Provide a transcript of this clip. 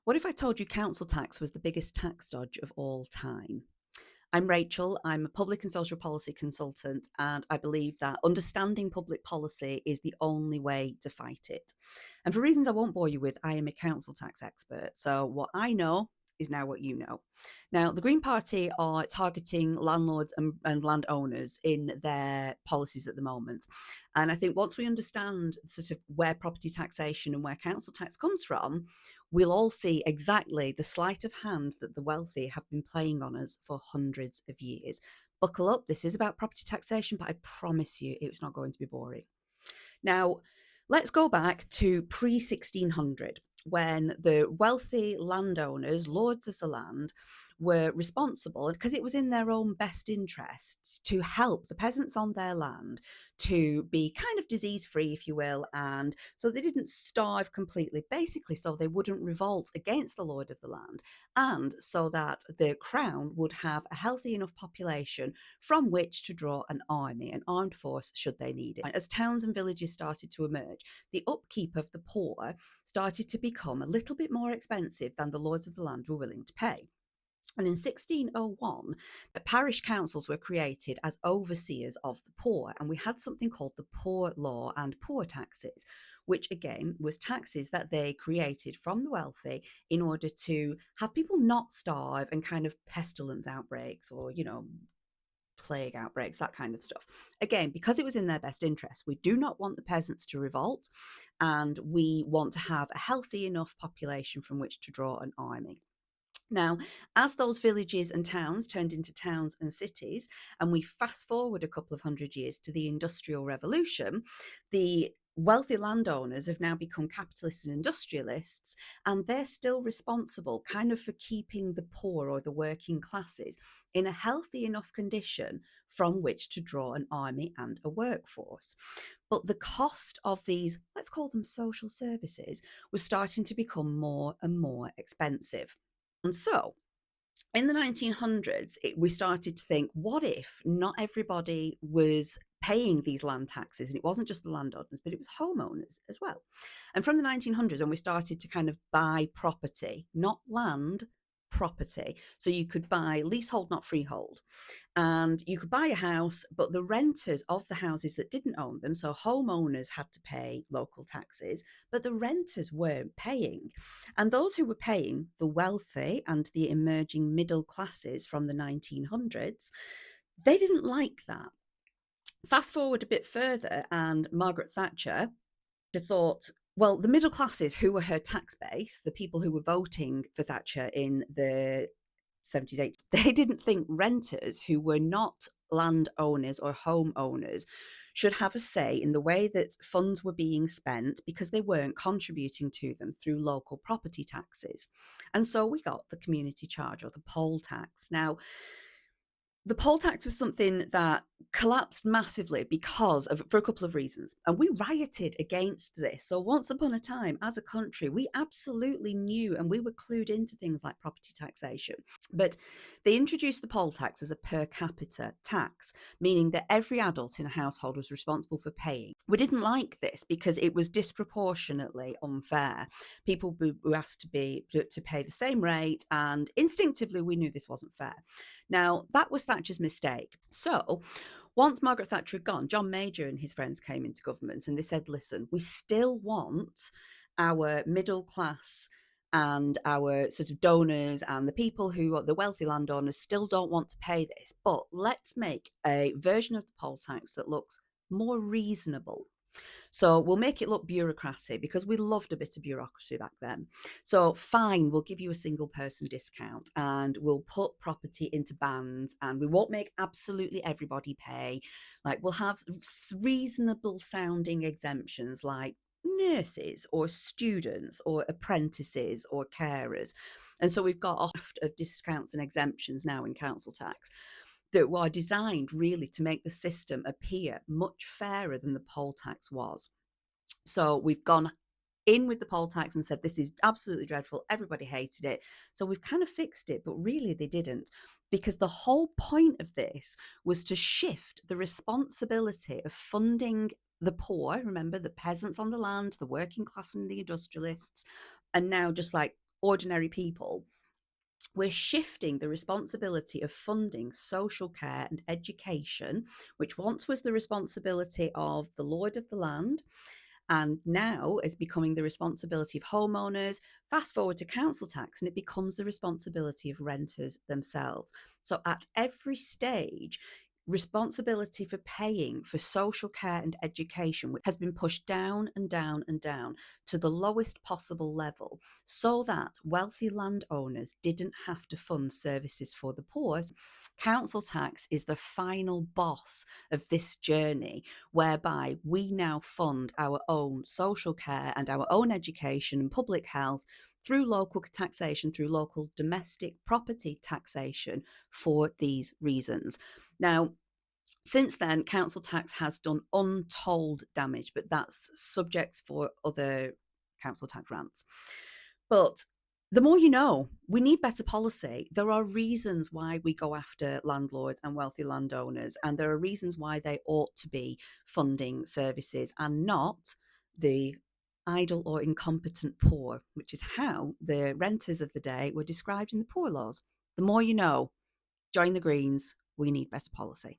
What if I told you council tax was the biggest tax dodge of all time? I'm Rachel. I'm a public and social policy consultant, and I believe that understanding public policy is the only way to fight it. And for reasons I won't bore you with, I am a council tax expert. So, what I know is now what you know. Now, the Green Party are targeting landlords and landowners in their policies at the moment. And I think once we understand sort of where property taxation and where council tax comes from, we'll all see exactly the sleight of hand that the wealthy have been playing on us for hundreds of years. Buckle up, this is about property taxation, but I promise you it's not going to be boring. Now, let's go back to pre 1600 when the wealthy landowners, lords of the land, were responsible because it was in their own best interests to help the peasants on their land to be kind of disease free, if you will, and so they didn't starve completely, basically, so they wouldn't revolt against the lord of the land, and so that the crown would have a healthy enough population from which to draw an army, an armed force, should they need it. As towns and villages started to emerge, the upkeep of the poor started to become a little bit more expensive than the lords of the land were willing to pay. And in 1601, the parish councils were created as overseers of the poor, and we had something called the Poor Law and poor taxes, which again was taxes that they created from the wealthy in order to have people not starve and kind of pestilence outbreaks or, plague outbreaks, that kind of stuff. Again, because it was in their best interest, we do not want the peasants to revolt, and we want to have a healthy enough population from which to draw an army. Now, as those villages and towns turned into towns and cities, and we fast forward a couple of hundred years to the Industrial Revolution, the wealthy landowners have now become capitalists and industrialists, and they're still responsible kind of for keeping the poor or the working classes in a healthy enough condition from which to draw an army and a workforce. But the cost of these, let's call them social services, was starting to become more and more expensive. And so in the 1900s, we started to think, what if not everybody was paying these land taxes? And it wasn't just the landowners, but it was homeowners as well. And from the 1900s, when we started to kind of buy property, not land, property. So you could buy leasehold, not freehold. And you could buy a house, but the renters of the houses that didn't own them, so homeowners had to pay local taxes, but the renters weren't paying. And those who were paying, the wealthy and the emerging middle classes from the 1900s, they didn't like that. Fast forward a bit further, and Margaret Thatcher thought, well, the middle classes who were her tax base, the people who were voting for Thatcher in the 70s, 80s, they didn't think renters who were not landowners or homeowners should have a say in the way that funds were being spent because they weren't contributing to them through local property taxes. And so we got the community charge or the poll tax. Now, the poll tax was something that collapsed massively for a couple of reasons. And we rioted against this. So once upon a time, as a country, we absolutely knew and we were clued into things like property taxation. But they introduced the poll tax as a per capita tax, meaning that every adult in a household was responsible for paying. We didn't like this because it was disproportionately unfair. People were asked to pay the same rate, and instinctively we knew this wasn't fair. Now, that was Thatcher's mistake. So once Margaret Thatcher had gone, John Major and his friends came into government and they said, listen, we still want our middle class and our sort of donors and the people who are the wealthy landowners still don't want to pay this, but let's make a version of the poll tax that looks more reasonable. So we'll make it look bureaucratic because we loved a bit of bureaucracy back then. So fine, we'll give you a single person discount and we'll put property into bands and we won't make absolutely everybody pay. Like we'll have reasonable sounding exemptions like nurses or students or apprentices or carers. And so we've got a raft of discounts and exemptions now in council tax that were designed really to make the system appear much fairer than the poll tax was. So we've gone in with the poll tax and said, this is absolutely dreadful. Everybody hated it. So we've kind of fixed it, but really they didn't, because the whole point of this was to shift the responsibility of funding the poor, remember the peasants on the land, the working class and the industrialists, and now just like ordinary people, we're shifting the responsibility of funding social care and education, which once was the responsibility of the lord of the land and now is becoming the responsibility of homeowners. Fast forward to council tax, and it becomes the responsibility of renters themselves. So at every stage, responsibility for paying for social care and education has been pushed down and down and down to the lowest possible level so that wealthy landowners didn't have to fund services for the poor. Council tax is the final boss of this journey, whereby we now fund our own social care and our own education and public health through local taxation, through local domestic property taxation for these reasons. Now, since then, council tax has done untold damage, but that's subjects for other council tax rants. But the more you know, we need better policy. There are reasons why we go after landlords and wealthy landowners, and there are reasons why they ought to be funding services and not the idle or incompetent poor, which is how the renters of the day were described in the poor laws. The more you know, join the Greens. We need better policy.